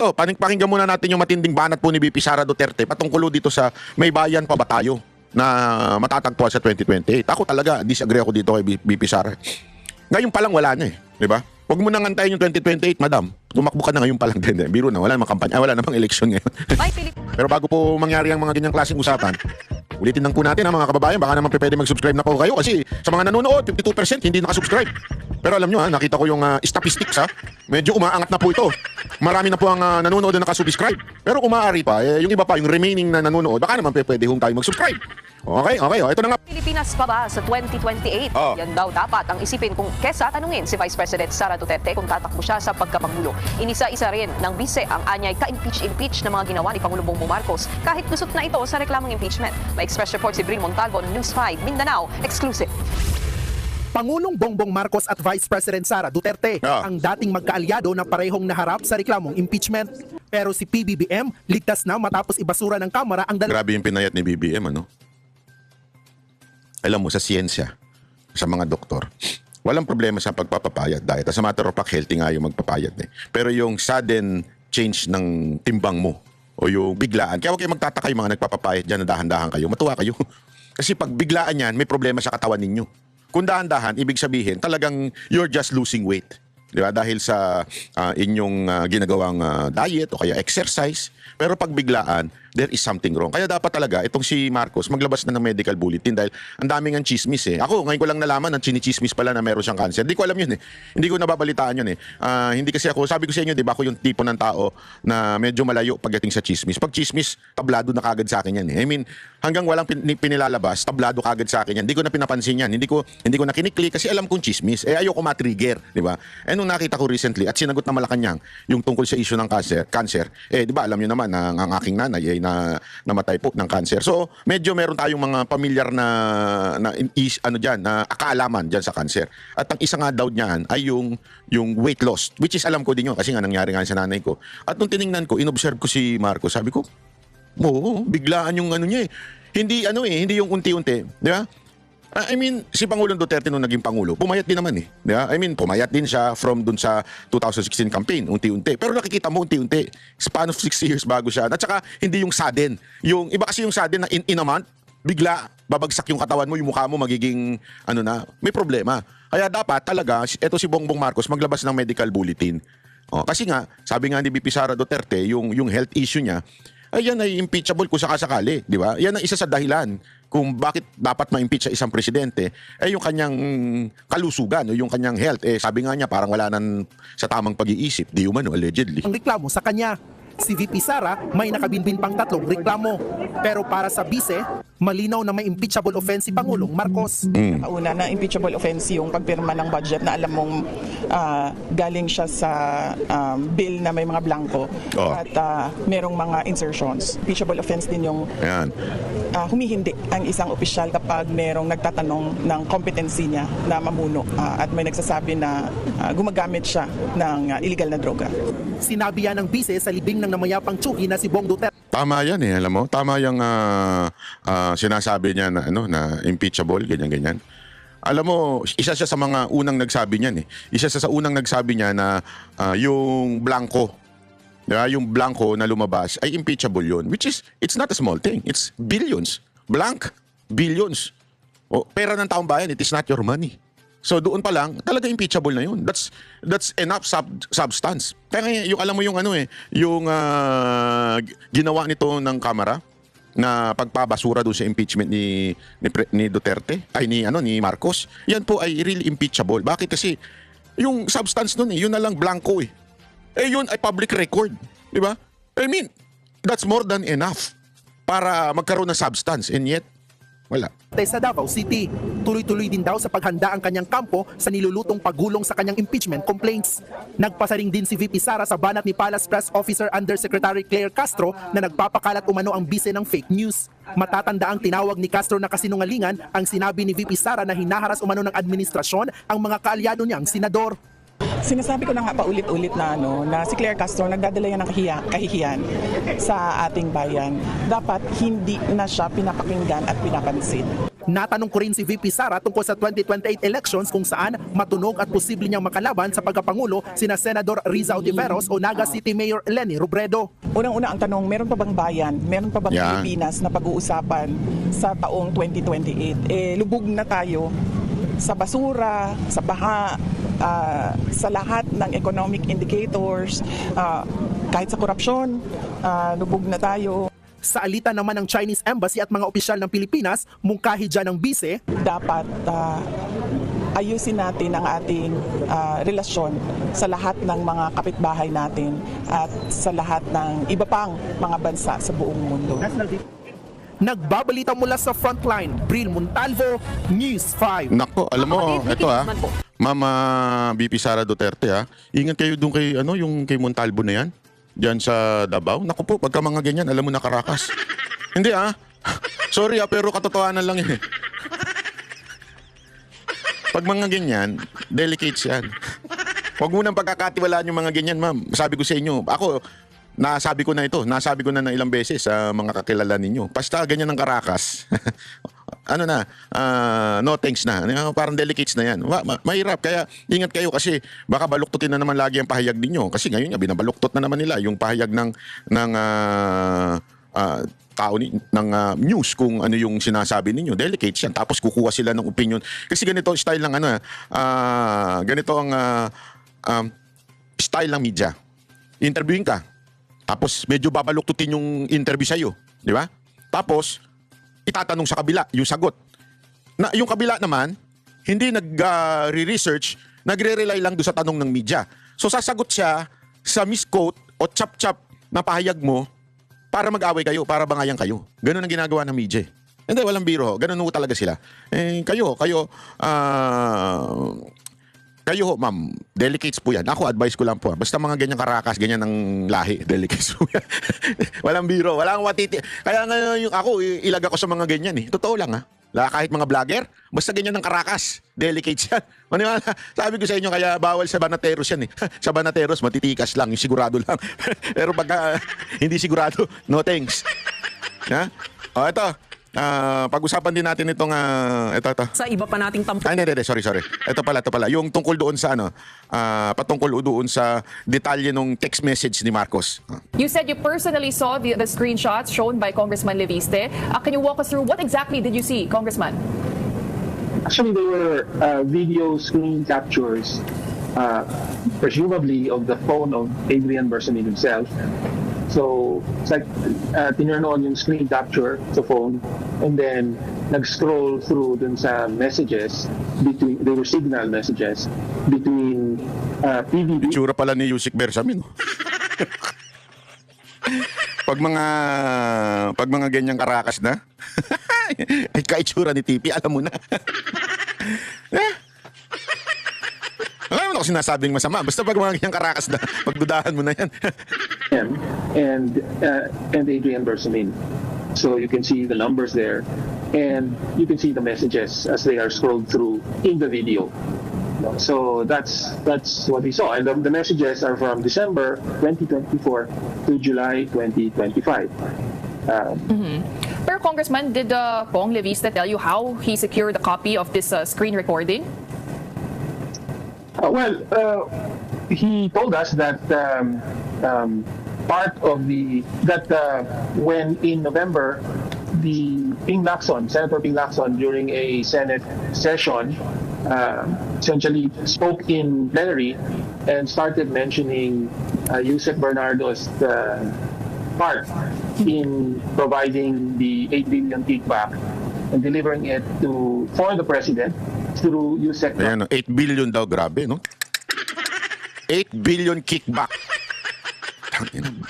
So, pakinggan muna natin yung matinding banat po ni VP Sara Duterte patungkol dito sa may bayan pa ba tayo na matatagpuan sa 2028. Ako talaga, disagree ako dito kay VP Sara. Ngayon pa lang wala na eh, di ba? Huwag mo nang antayin yung 2028, madam. Tumakbo ka na ngayon pa lang din. Biro na, wala namang kampanya, wala namang eleksyon ngayon. Pero bago po mangyari ang mga ganyang klaseng usapan, ulitin lang po natin mga kababayan, baka naman pwede mag-subscribe na po kayo kasi sa mga nanonood, 52% hindi nakasubscribe. Pero alam nyo nakita ko yung statistics medyo umaangat na po ito. Marami na po ang nanonood na nakasubscribe. Pero kung maaari pa, yung iba pa, yung remaining na nanonood, baka naman pwede tayo mag-subscribe. Okay, ito na nga. Pilipinas pa ba sa 2028? Yan daw dapat ang isipin kung kesa tanungin si Vice President Sara Duterte kung tatakbo siya sa pagkapangulo. Inisa-isa rin ng bise ang anyay ka-impeach ng mga ginawa ni Pangulong Bongbong Marcos kahit lusot na ito sa reklamong impeachment. May express report si Bryn Montalvo ng News 5 Mindanao, exclusive. Pangulong Bongbong Marcos at Vice President Sara Duterte ang dating magkaalyado na parehong naharap sa reklamong impeachment. Pero si PBBM ligtas na matapos ibasura ng Kamara ang Grabe yung pinayat ni BBM, Alam mo, sa siyensya, sa mga doktor, walang problema sa pagpapapayat diet. As a matter of fact, healthy nga yung magpapayat. Pero yung sudden change ng timbang mo o yung biglaan, kaya huwag kayo magtataka yung mga nagpapapayat dyan na dahan-dahan kayo. Matuwa kayo. Kasi pag biglaan yan, may problema sa katawan ninyo. Kung dahan-dahan, ibig sabihin, talagang you're just losing weight. Di ba? Dahil sa inyong ginagawang diet o kaya exercise. Pero pag biglaan, there is something wrong. Kaya dapat talaga, itong si Marcos, maglabas na ng medical bulletin dahil ang daming ang chismis Ako, ngayon ko lang nalaman, ang chinichismis pala na meron siyang cancer. Hindi ko alam yun Hindi ko nababalitaan yun Hindi kasi ako, sabi ko sa inyo, di ba, ako yung tipo ng tao na medyo malayo pagdating sa chismis. Pag chismis, tablado na kagad sa akin yan I mean, hanggang walang pinilalabas, tablado kagad sa akin yan. Hindi ko na pinapansin yan. Hindi ko na kiniklik kasi alam kong chismis. Ayoko ma-trigger, di ba? Nung nakita ko recently at sinagot na Malacanang yung tungkol sa issue ng cancer, di ba, alam niyo naman na ang aking nanay na namatay po ng cancer. So, medyo meron tayong mga pamilyar na kaalaman diyan sa cancer. At ang isa nga daw niyan ay yung weight loss, which is alam ko din yun kasi nga nangyari nga sa nanay ko. At nung tiningnan ko, inobserve ko si Marcos, sabi ko, biglaan yung niya Hindi hindi yung unti-unti, di ba? I mean, si Pangulong Duterte nung naging Pangulo, pumayat din naman Di ba? I mean, pumayat din siya from dun sa 2016 campaign, unti-unti. Pero nakikita mo unti-unti, span of 6 years bago siya. At saka, hindi yung sudden. Yung iba kasi yung sudden na in a month, bigla, babagsak yung katawan mo, yung mukha mo magiging, may problema. Kaya dapat talaga, eto si Bongbong Marcos, maglabas ng medical bulletin. Kasi nga, sabi nga ni VP Sara Duterte, yung health issue niya, yan ay impeachable kung sakasakali, di ba? Yan ang isa sa dahilan kung bakit dapat ma-impeach sa isang presidente, yung kanyang kalusugan o yung kanyang health. Sabi nga niya, parang wala nang sa tamang pag-iisip, di umano, allegedly. ang reklamo sa kanya. Si VP Sara may nakabinbin pang 3 reklamo. Pero para sa bise, malinaw na may impeachable offense si Pangulong Marcos. Una na impeachable offense yung pagpirma ng budget na alam mong galing siya sa bill na may mga blanco at merong mga insertions. Impeachable offense din yung humihindi ang isang opisyal kapag merong nagtatanong ng competency niya na mamuno at may nagsasabi na gumagamit siya ng illegal na droga. Sinabi yan ng bise sa libing ng namayapang tsugi na si Bong Duterte. Tama yan alam mo. Tama yung sinasabi niya na na impeachable, ganyan-ganyan. Alam mo, isa siya sa mga unang nagsabi niyan Isa siya sa unang nagsabi niya na yung blanco, diba? Yung blanco na lumabas ay impeachable yun. Which is, it's not a small thing. It's billions. Blank, billions. Pera ng taong bayan, it is not your money. So doon pa lang, talaga impeachable na yun. That's enough substance. Kaya yung alam mo yung yung ginawa nito ng Kamara na pagpabasura doon sa impeachment ni Duterte, ay ni Marcos. Yan po ay really impeachable. Bakit? Kasi yung substance noon yun na lang blanco yun ay public record, di ba? I mean, that's more than enough para magkaroon ng substance and yet wala. Sa Davao City, tuloy-tuloy din daw sa paghanda ang kanyang kampo sa nilulutong paggulong sa kanyang impeachment complaints. Nagpasaring din si VP Sara sa banat ni Palace Press Officer Undersecretary Claire Castro na nagpapakalat umano ang bise ng fake news. Matatanda ang tinawag ni Castro na kasinungalingan ang sinabi ni VP Sara na hinaharas umano ng administrasyon ang mga kaalyado niyang senador. Sinasabi ko na nga paulit-ulit na na si Claire Castro nagdadala yan ng kahihiyan sa ating bayan. Dapat hindi na siya pinapakinggan at pinapansin. Natanong ko rin si VP Sara tungkol sa 2028 elections kung saan matunog at posible niyang makalaban sa pagkapangulo sina Senador Riza Ontiveros o Naga City Mayor Leni Robredo. Unang-una ang tanong, meron pa bang bayan? Meron pa bang Yan. Pilipinas na pag-uusapan sa taong 2028? Lubog na tayo sa basura, sa baha, sa lahat ng economic indicators, kahit sa korupsyon, lubog na tayo. Sa alitan naman ng Chinese Embassy at mga opisyal ng Pilipinas, mungkahi dyan ng bise, Dapat ayusin natin ang ating relasyon sa lahat ng mga kapitbahay natin at sa lahat ng iba pang mga bansa sa buong mundo. Nagbabalita mula sa Frontline, Bril Montalvo, News 5. Nako, alam mo, ito Mama BP Sara Duterte ingat kayo doon kay, yung kay Montalvo na yan. Diyan sa Davao. Naku po, pagka mga ganyan, alam mo na Caracas. Hindi Sorry pero katotohanan lang eh. Pag mga ganyan, delicates yan. Huwag mo nang pagkakatiwalaan yung mga ganyan, ma'am. Sabi ko sa inyo, ako, nasabi ko na ng ilang beses sa mga kakilala ninyo. Basta ganyan ng Caracas. No thanks na. Parang delicates na yan. Mahirap. Kaya ingat kayo kasi baka baluktutin na naman lagi ang pahayag ninyo. Kasi ngayon nga, binabaluktot na naman nila yung pahayag ng tao ng news kung ano yung sinasabi ninyo. Delicates yan. Tapos kukuha sila ng opinion. Kasi ganito style ng ganito ang style ng media. Interviewing ka. Tapos medyo babaluktutin yung interview sa'yo. Di ba? Tapos itatanong sa kabila yung sagot. Yung kabila naman, hindi nag-research, nagre-rely lang doon sa tanong ng media. So sasagot siya sa misquote o chap-chap na pahayag mo para mag-away kayo, para bangayan kayo. Ganun ang ginagawa ng media. Hindi, walang biro. Ganun ho talaga sila. Kayo ho, ma'am, delicates po yan. Ako, advice ko lang po. Basta mga ganyan Caracas, ganyan ng lahi, delicates po yan. Walang biro, walang watiti. Kaya nga ako, ilag ako sa mga ganyan eh. Totoo lang kahit mga vlogger, basta ganyan ng Caracas, delicates yan. Maniwala, sabi ko sa inyo, kaya bawal sa Banateros yan eh. Sa Banateros, matitikas lang, yung sigurado lang. Pero pagka hindi sigurado, no thanks. Ito. Pag-usapan din natin itong ito. Sa iba pa nating tampo. Hindi, sorry. Ito pala. Yung tungkol doon sa patungkol doon sa detalye ng text message ni Marcos. You said you personally saw the screenshots shown by Congressman Leviste. Can you walk us through what exactly did you see, Congressman? Actually, they were video screen captures, presumably of the phone of Adrian Bersamin himself. So, it's like tinurn on yung screen capture sa phone and then nag-scroll through dun sa messages they were signal messages between PBB. Itsura pala ni Yusik Bersamin. Pag mga ganyang Caracas na, ay kaitsura ni TP, alam mo na. Alam mo na ako sinasabing masama. Basta pag mga ganyang Caracas na, pagdudahan mo na yan. and Adrian Bersamin. So you can see the numbers there, and you can see the messages as they are scrolled through in the video. So that's what we saw, and the messages are from December 2024 to July 2025. Pero Congressman, did Pong Leviste tell you how he secured a copy of this screen recording? He told us that part of when in November, Senator Ping Lacson, during a Senate session, essentially spoke in plenary and started mentioning Yusek Bernardo's part in providing the 8 billion kickback and delivering it for the president through Yusek. Ayan, 8 billion daw, grabe, no? 8 billion kickback.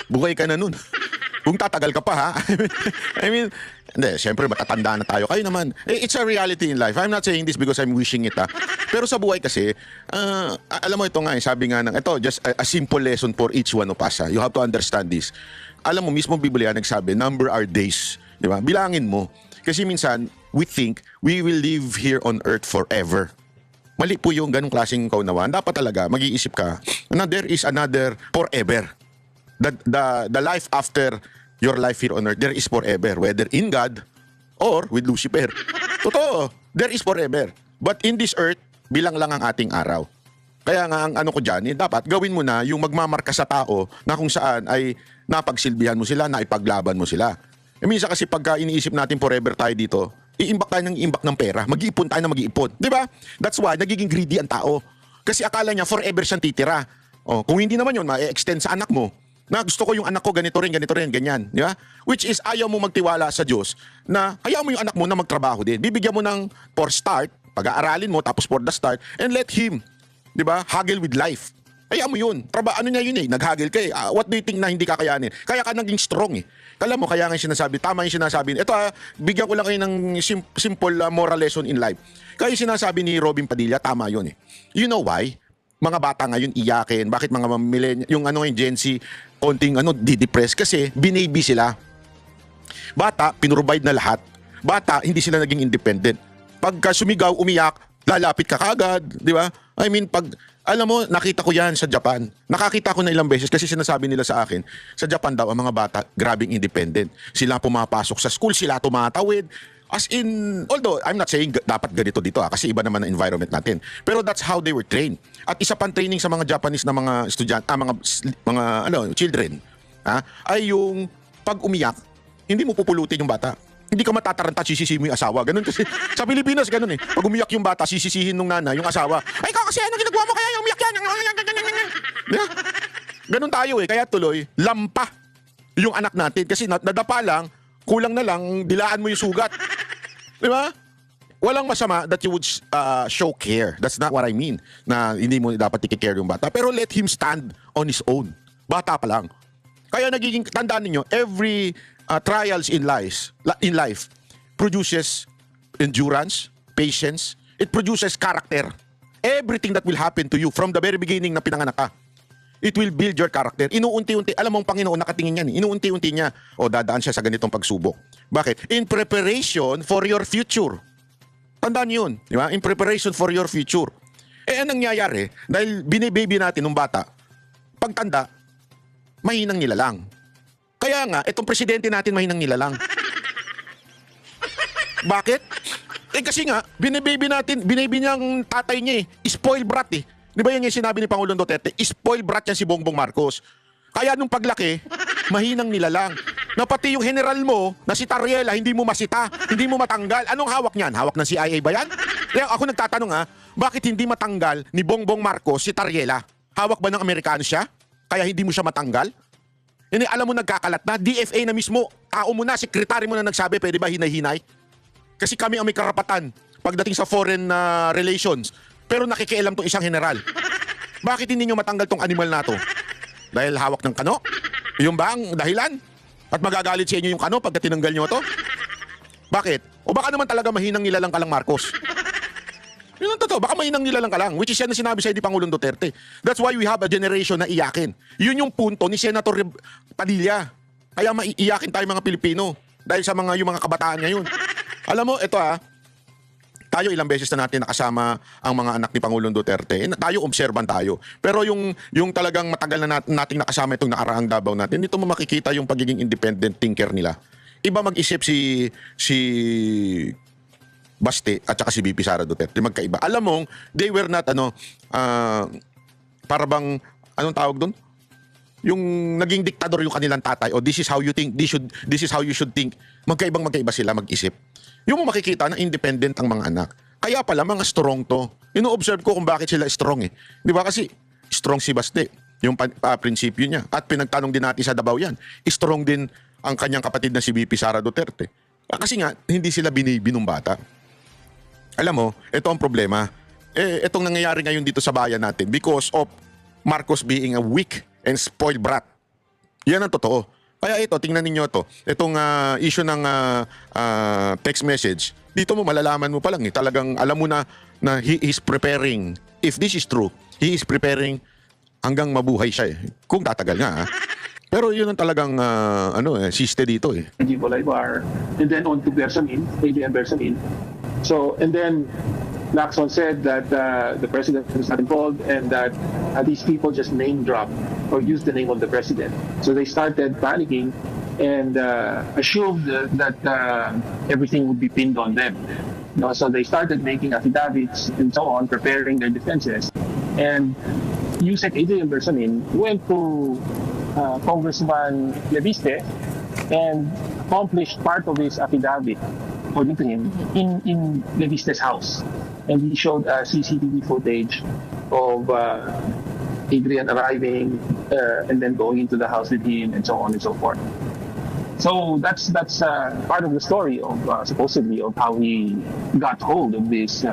Buhay ka na nun. Kung tatagal ka pa, I mean, hindi, syempre matatanda na tayo. Kayo naman, it's a reality in life. I'm not saying this because I'm wishing it, Pero sa buhay kasi, alam mo ito nga, sabi nga ito, just a simple lesson for each one of us, You have to understand this. Alam mo, mismo Biblia nagsabi, number our days. Di ba? Bilangin mo. Kasi minsan, we think we will live here on earth forever. Mali po yung ganong klaseng kaunawaan. Dapat talaga, mag-iisip ka na there is another forever. The life after your life here on earth, there is forever. Whether in God or with Lucifer. Totoo. There is forever. But in this earth, bilang lang ang ating araw. Kaya nga ang ano ko dyan, dapat gawin mo na yung magmamarka sa tao na kung saan ay napagsilbihan mo sila, naipaglaban mo sila. Minsan kasi pagka iniisip natin forever tayo dito, iimbak tayo ng pera. Mag-iipon tayo na mag-iipon. Di ba? That's why nagiging greedy ang tao. Kasi akala niya forever siyang titira. Kung hindi naman yun, ma-extend sa anak mo. Na gusto ko yung anak ko ganito rin, ganyan. Di ba? Which is ayaw mo magtiwala sa Diyos na hayaan mo yung anak mo na magtrabaho din. Bibigyan mo ng for start, pag-aaralin mo, tapos for the start, and let him, di ba, haggle with life. Hayaan mo yun. Ano niya yun naghagil ka eh. What do you think na hindi kakayanin? Kaya ka naging strong eh. Kala mo, kaya nga yung sinasabi, tama yung sinasabi. Ito bigyan ko lang kayo ng simple moral lesson in life. Kaya yung sinasabi ni Robin Padilla, tama yun eh. You know why? Mga bata ngayon iyakin. Bakit mga yung Gen Z, konting didepress? Kasi binaby sila. Bata, pinrovide na lahat. Bata, hindi sila naging independent. Pagka sumigaw, umiyak, lalapit ka kagad. Di ba? I mean, alam mo, nakita ko yan sa Japan. Nakakita ko na ilang beses kasi sinasabi nila sa akin, sa Japan daw, ang mga bata, grabing independent. Sila pumapasok sa school, sila tumatawid. As in, although I'm not saying dapat ganito dito kasi iba naman ang environment natin. Pero that's how they were trained. At isa pang training sa mga Japanese na mga estudyante, mga children, ay yung pag umiyak, hindi mo pupulutin yung bata. Hindi ka matataranta, sisisihin mo yung asawa. Ganun kasi sa Pilipinas ganun eh. Pag umiyak yung bata, sisisihin nung nana, yung asawa. Ay, ikaw kasi ano ginagawa mo kaya yung umiyak yan? Diba? Ganun tayo eh. Kaya tuloy, lampa yung anak natin kasi nadapa lang, kulang na lang, dilaan mo yung sugat. Di ba? Walang masama that you would show care. That's not what I mean. Na hindi mo dapat i-care yung bata. Pero let him stand on his own. Bata pa lang. Kaya nagiging, tandaan ninyo, every trials in life produces endurance, patience. It produces character. Everything that will happen to you from the very beginning na pinanganak ka, it will build your character. Inuunti-unti. Alam mo, ang Panginoon nakatingin yan. Inuunti-unti niya. Dadaan siya sa ganitong pagsubok. Bakit? In preparation for your future. Tandaan niyo yun. Di ba? In preparation for your future. Anong nangyayari? Dahil binibaby natin ng bata, pagtanda, mahinang nilalang. Kaya nga, itong presidente natin mahinang nilalang. Bakit? Kasi nga, binibaby niya ang tatay niya eh. Spoiled brat eh. Di ba yan yung sinabi ni Pangulong Duterte? Spoiled brat yan si Bongbong Marcos. Kaya nung paglaki, mahinang nilalang. Na pati yung general mo, na si Tariela, hindi mo masita, hindi mo matanggal. Anong hawak niyan? Hawak ng CIA ba yan? Kaya ako nagtatanong bakit hindi matanggal ni Bongbong Marcos si Tariela? Hawak ba ng Amerikano siya? Kaya hindi mo siya matanggal? Hindi, alam mo nagkakalat na, DFA na mismo, tao mo na, sekretary mo na nagsabi, pwede ba hinay-hinay? Kasi kami ang may karapatan pagdating sa foreign relations. Pero nakikialam tong isang general. Bakit hindi nyo matanggal tong animal na to? Dahil hawak ng kano? Yung ba ang dahilan? At magagalit sa inyo yung kano pagka tinanggal nyo to? Bakit? O baka naman talaga mahinang nilalang ka lang, Marcos? Yun ang totoo, baka mahinang nilalang ka lang. Which is yan na sinabi sa'yo ni Pangulong Duterte. That's why we have a generation na iyakin. Yun yung punto ni Senator Padilla. Kaya maiiyakin tayo mga Pilipino. Dahil sa yung mga kabataan ngayon. Alam mo, ito tayo ilang beses na natin nakasama ang mga anak ni Pangulong Duterte. Tayo, observan tayo. Pero yung talagang matagal na nating nakasama itong nakaraang Davao natin, dito mo makikita yung pagiging independent thinker nila. Iba mag-isip si Baste at saka si VP Sara Duterte. Magkaiba. Alam mo, they were not, para bang, anong tawag doon? Yung naging diktador yung kanilang tatay. O this is how you think, this is how you should think. Magkaiba sila mag-isip. Yung mo makikita na independent ang mga anak. Kaya pala mga strong to. Ino-observe ko kung bakit sila strong eh. Di ba kasi strong si Baste, yung prinsipyo niya. At pinagtanong din natin sa Davao yan. Strong din ang kanyang kapatid na si VP Sara Duterte. Kasi nga, hindi sila binibinong bata. Alam mo, ito ang problema. Itong nangyayari ngayon dito sa bayan natin because of Marcos being a weak and spoiled brat. Yan ang totoo. Kaya ito, tingnan ninyo ito. Itong issue ng text message, dito mo malalaman mo pa lang talagang alam mo na he is preparing. If this is true, he is preparing hanggang mabuhay siya kung tatagal nga. Pero yun ang talagang siste dito eh. Bolivar, and then on to Bersamin, ABM Bersamin. So, and then Lacson said that the president was not involved and that these people just name drop or use the name of the president. So they started panicking and assumed that everything would be pinned on them. No, so they started making affidavits and so on, preparing their defenses. And Yusek Adrian Bersamin went to Congressman Leviste and accomplished part of his affidavit, according to him, in Leviste's house. And he showed CCTV footage of Adrian arriving and then going into the house with him and so on and so forth. So that's part of the story of supposedly of how he got hold of this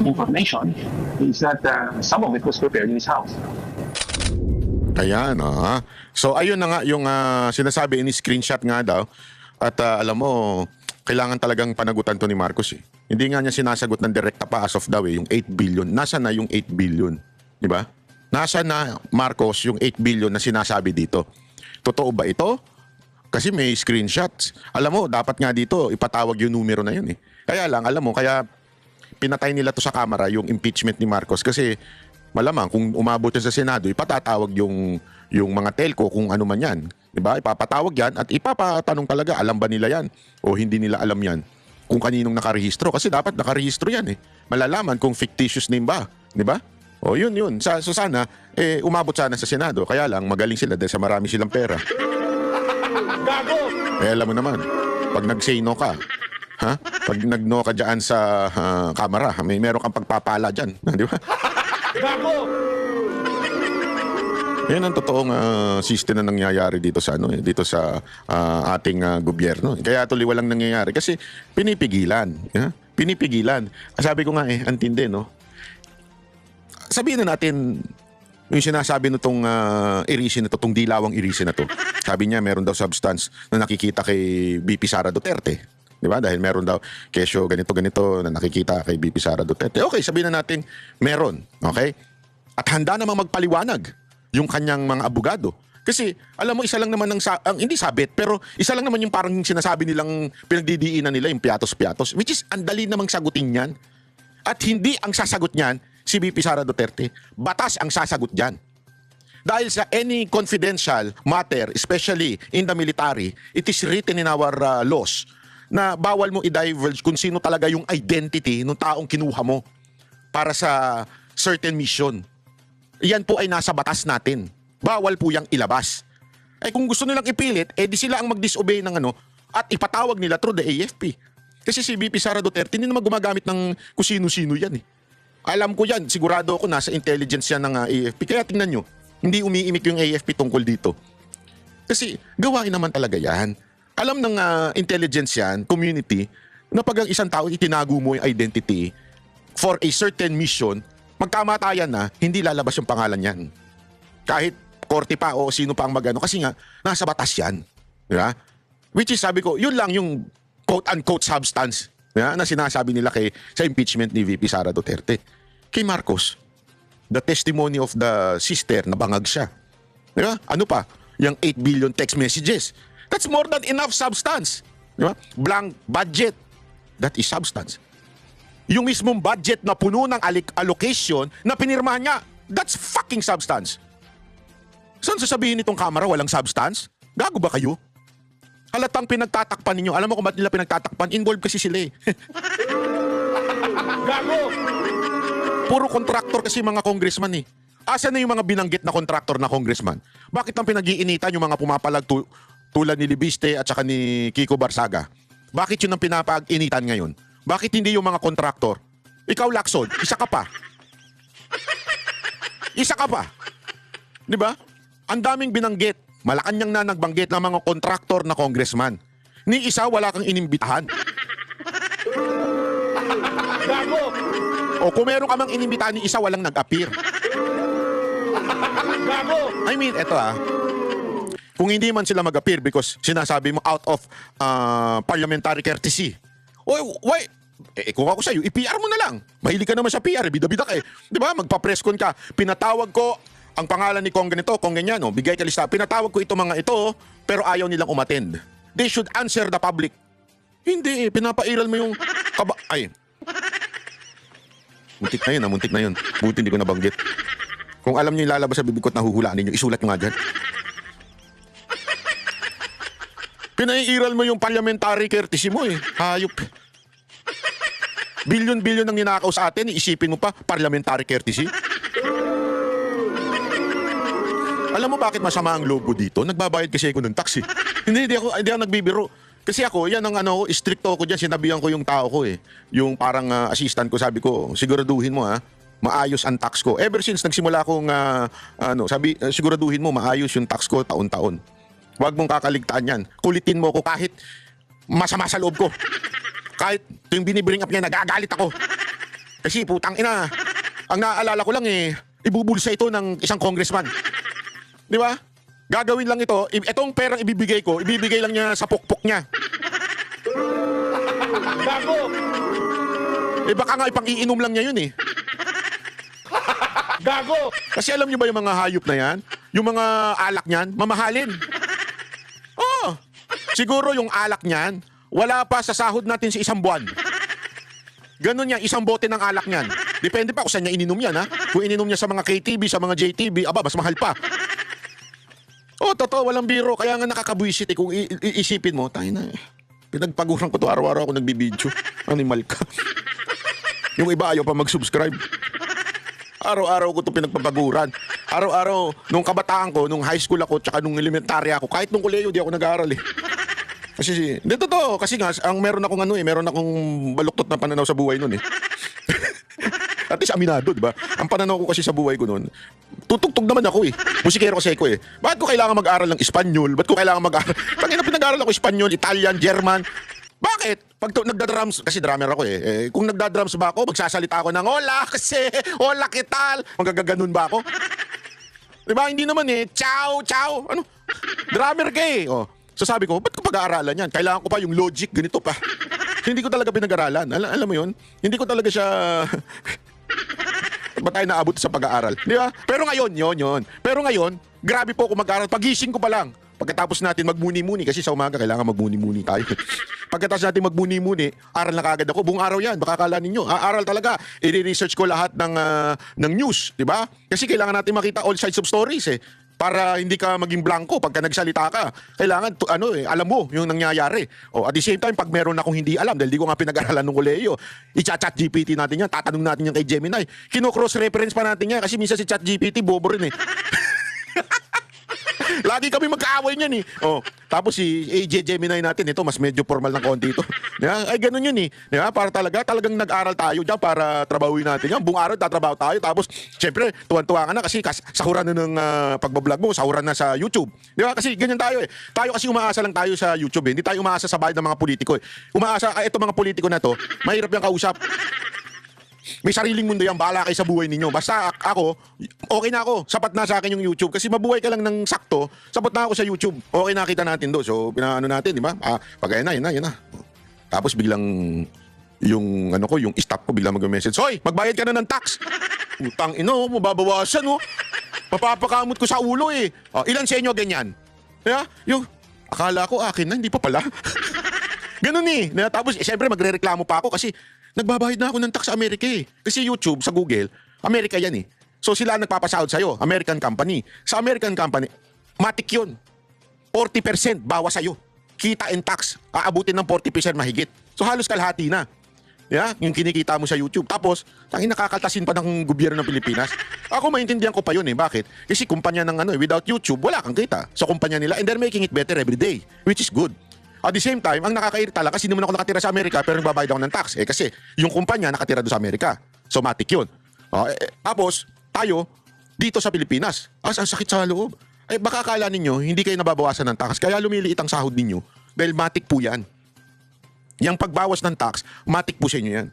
information, is that some of it was prepared in his house. Ayan, So, ayun na nga yung sinasabi, ini-screenshot nga daw. At alam mo, kailangan talagang panagutan to ni Marcos eh. Hindi nga niya sinasagot ng direkta pa as of daw yung 8 billion. Nasa na yung 8 billion? Di ba? Nasa na, Marcos, yung 8 billion na sinasabi dito? Totoo ba ito? Kasi may screenshots. Alam mo, dapat nga dito, ipatawag yung numero na yun eh. Kaya lang, alam mo, kaya pinatay nila to sa kamera yung impeachment ni Marcos kasi malamang kung umabot yan sa Senado, ipatatawag yung mga telco kung ano man yan. Diba? Ipapatawag yan at ipapatanong talaga, alam ba nila yan? O hindi nila alam yan? Kung kaninong nakarehistro. Kasi dapat nakarehistro yan eh. Malalaman kung fictitious name ba. Diba? O yun. So sana, umabot sana sa Senado. Kaya lang, magaling sila dahil sa marami silang pera. Alam mo naman, pag nag-say no ka, pag nag-no ka dyan sa camera, meron kang pagpapala dyan. Di ba? Yan ang totoong system na nangyayari dito sa dito sa ating gobyerno. Kaya tuloy walang nangyayari kasi pinipigilan. Pinipigilan. Sabi ko nga antindi, no? Sabihin na natin yung sinasabi nitong irisin na to, itong dilawang irisin na to. Sabi niya meron daw substance na nakikita kay BP Sara Duterte. Di ba? Dahil meron daw kesyo ganito na nakikita kay BP Sara Duterte. Okay, sabihin na natin meron. Okay? At handa namang magpaliwanag yung kanyang mga abogado. Kasi alam mo, isa lang naman hindi sabit, pero isa lang naman yung parang sinasabi nilang pinagdidiinan nila yung piatos-piatos. Which is, ang dali namang sagutin yan. At hindi ang sasagot niyan si BP Sara Duterte. Batas ang sasagot dyan. Dahil sa any confidential matter, especially in the military, it is written in our laws na bawal mo i-divulge kung sino talaga yung identity ng taong kinuha mo para sa certain mission. Yan po ay nasa batas natin. Bawal po yang ilabas. Kung gusto nilang ipilit, di sila ang mag-disobey ng at ipatawag nila through the AFP. Kasi si BP Sara Duterte hindi naman gumagamit ng kung sino-sino yan eh. Alam ko yan, sigurado ako nasa intelligence yan ng AFP. Kaya tingnan nyo, hindi umiimik yung AFP tungkol dito. Kasi gawain naman talaga yan. Alam ng intelligence yan, community, na pag ang isang tao itinago mo yung identity for a certain mission, magkamatayan na, hindi lalabas yung pangalan yan. Kahit korte pa o sino pa ang magano, kasi nga, nasa batas yan. Diba? Which is, sabi ko, yun lang yung quote-unquote substance na sinasabi nila sa impeachment ni VP Sara Duterte. Kay Marcos, the testimony of the sister na bangag siya. Diba? Ano pa? Yung 8 billion text messages. That's more than enough substance. Diba? Blank budget. That is substance. Yung mismong budget na puno ng allocation na pinirmahan niya, that's fucking substance. Saan sasabihin nitong kamera walang substance? Gago ba kayo? Halatang pinagtatakpan ninyo. Alam mo kung ba't nila pinagtatakpan? Involved kasi sila eh. Gago! Puro contractor kasi mga congressman eh. Asan na yung mga binanggit na contractor na congressman? Bakit ang pinag-iinitan yung mga pumapalag tulad ni Libiste at saka ni Kiko Barsaga? Bakit yun ang pinapag-initan ngayon? Bakit hindi yung mga contractor? Ikaw, Lacson, isa ka pa. Isa ka pa. Di ba? Ang daming binanggit. Malacanang na nagbanggit ng mga contractor na congressman. Ni isa wala kang inimbitahan. Gago! O kung meron ka mang inimbitahan ni isa walang nag-appear. Gago! I mean, eto kung hindi man sila mag-appear because sinasabi mo out of parliamentary courtesy. Why? Kung ako sa'yo, i-PR mo na lang. Mahilig ka naman sa PR, bida-bida ka eh. Di ba? Magpa-press con ka. Pinatawag ko ang pangalan ni Kong ganito, Kong ganyan, bigay ka lista. Pinatawag ko ito mga ito, pero ayaw nilang umattend. They should answer the public. Hindi pinapairal mo yung Ay. Muntik na yun. Buti hindi ko nabanggit. Kung alam niyo yung lalabas sa bibig ko at nahuhulaan ninyo, isulat nyo nga dyan. Pinaiiral mo yung parliamentary courtesy mo eh. Hayop. Bilyon-bilyon ang ninakaw sa atin, isipin mo pa, parliamentary courtesy. Alam mo bakit masama ang logo dito? Nagbabayad kasi ako ng tax eh. Hindi ako nagbibiro. Kasi ako, yan ang stricto ako dyan, sinabihan ko yung tao ko eh. Yung parang assistant ko, sabi ko, siguraduhin mo maayos ang tax ko. Ever since nagsimula akong, siguraduhin mo, maayos yung tax ko taon-taon. Huwag mong kakaligtaan yan. Kulitin mo ako kahit masama sa loob ko. Kahit yung binibring up niya, nagagalit ako. Kasi putang ina, ang naaalala ko lang ibubulsa ito ng isang congressman. Di ba? Gagawin lang ito, itong perang ibibigay lang niya sa pukpok niya. Gago! Baka nga ipang-iinom lang niya yun Gago! Kasi alam niyo ba yung mga hayop na yan? Yung mga alak niyan, mamahalin. Oh, siguro yung alak niyan, wala pa sa sahod natin sa isang buwan. Ganun yan, isang bote ng alak niyan. Depende pa kung saan niya ininom yan, ha? Kung ininom niya sa mga KTV, sa mga JTV, mas mahal pa. Oh, totoo, walang biro. Kaya nga nakakabwisit kung iisipin mo, tayo na pinagpaguran ko to, araw-araw ako nagbibidyo. Animal ka. Yung iba ayaw pa mag-subscribe. Araw-araw ko to pinagpapaguran. Araw-araw, nung kabataan ko, nung high school ako, tsaka nung elementary ako, kahit nung koleyo, di ako nag-aaral Kasi, hindi totoo. Kasi nga, meron akong baluktot na pananaw sa buhay nun At least aminado, di ba? Ang pananaw ko kasi sa buhay ko noon, tutugtog naman ako Musikero kasi ako Bakit ko kailangan mag-aral ng Espanyol? Bakit ko kailangan mag-aral? Tangina, pinag-aral ako Espanyol, Italian, German. Bakit? Pag nagda-drums, kasi drummer ako kung nagda-drums ba ako, magsasalita ako ng hola kasi, hola kital. Magagaganon ba ako? Di ba? Hindi naman ciao, ciao. Ano? Drummer ka So sabi ko, ba't ko pag-aaralan yan? Kailangan ko pa yung logic, ganito pa. Hindi ko talaga pinag-aralan. Alam mo yun? Hindi ko talaga siya... Ba't tayo naabot sa pag-aaral? Di ba? Pero ngayon, yun. Pero ngayon, grabe po ako mag-aaral. Pagising ko pa lang. Pagkatapos natin magmuni-muni, kasi sa umaga kailangan magmuni-muni tayo. Pagkatapos natin magmuni-muni, aral na kagad ako. Buong araw yan, baka akala ninyo. Aral talaga. I-research ko lahat ng news, di ba? Kasi kailangan natin makita all sides of stories para hindi ka maging blanco pagka nagsalita ka. Kailangan, alam mo yung nangyayari. At the same time, pag meron akong hindi alam, dahil di ko nga pinag-aralan ng koleyo, i-chat GPT natin yan, tatanong natin yan kay Gemini. Kino-cross-reference pa natin yan, kasi minsan si chat GPT, bobo rin Lagi kami magkaaway niyan tapos si AJ Gemini natin, ito mas medyo formal ng konti ito. Ay ganun yun para talagang nag-aral tayo diyan para trabahuin natin yan. Buong araw tatrabaho tayo, tapos syempre tuwan-tuwa ka na kasi sahuran na ng pagbablog mo, sahuran na sa YouTube. Di ba? Kasi ganyan tayo Tayo kasi umaasa lang tayo sa YouTube Hindi tayo umaasa sa bayad ng mga politiko Umaasa, ito mga politiko na to, mahirap yung kausap. May sariling mundo yan, bahala kayo sa buhay ninyo. Basta ako, okay na ako. Sapat na sa akin yung YouTube. Kasi mabuhay ka lang ng sakto, sapat na ako sa YouTube. Okay, nakita natin doon. So, pinaano natin, di ba? Pag yan na. Tapos biglang, yung staff ko biglang mag-message, Hoy, magbayad ka na ng tax. Utang mababawasan Papapakamot ko sa ulo ilan sa inyo ganyan? Yeah? Yung, akala ko akin na, hindi pa pala. Ganun Tapos, siyempre magre-reklamo pa ako kasi, nagbabayad na ako ng tax sa Amerika Kasi YouTube, sa Google, Amerika yan So sila nagpapasahod sa'yo, American company. Sa American company, matik yun. 40% bawas sa'yo. Kita and tax, aabutin ng 40% mahigit. So halos kalahati na. Yung kinikita mo sa YouTube. Tapos, nakakaltasin pa ng gobyerno ng Pilipinas. Ako maintindihan ko pa yun Bakit? Kasi kumpanya ng without YouTube, wala kang kita sa kumpanya nila and they're making it better every day, which is good. At the same time, ang nakakairita lang kasi hindi naman ako nakatira sa Amerika pero nagbabayad ako ng tax. Kasi yung kumpanya nakatira doon sa Amerika. So matik yun. Tapos, tayo, dito sa Pilipinas. Ang sakit sa loob. Baka akala ninyo, hindi kayo nababawasan ng tax. Kaya lumiliit ang sahod ninyo. Dahil matik po yan. Yung pagbawas ng tax, matik po sa inyo yan.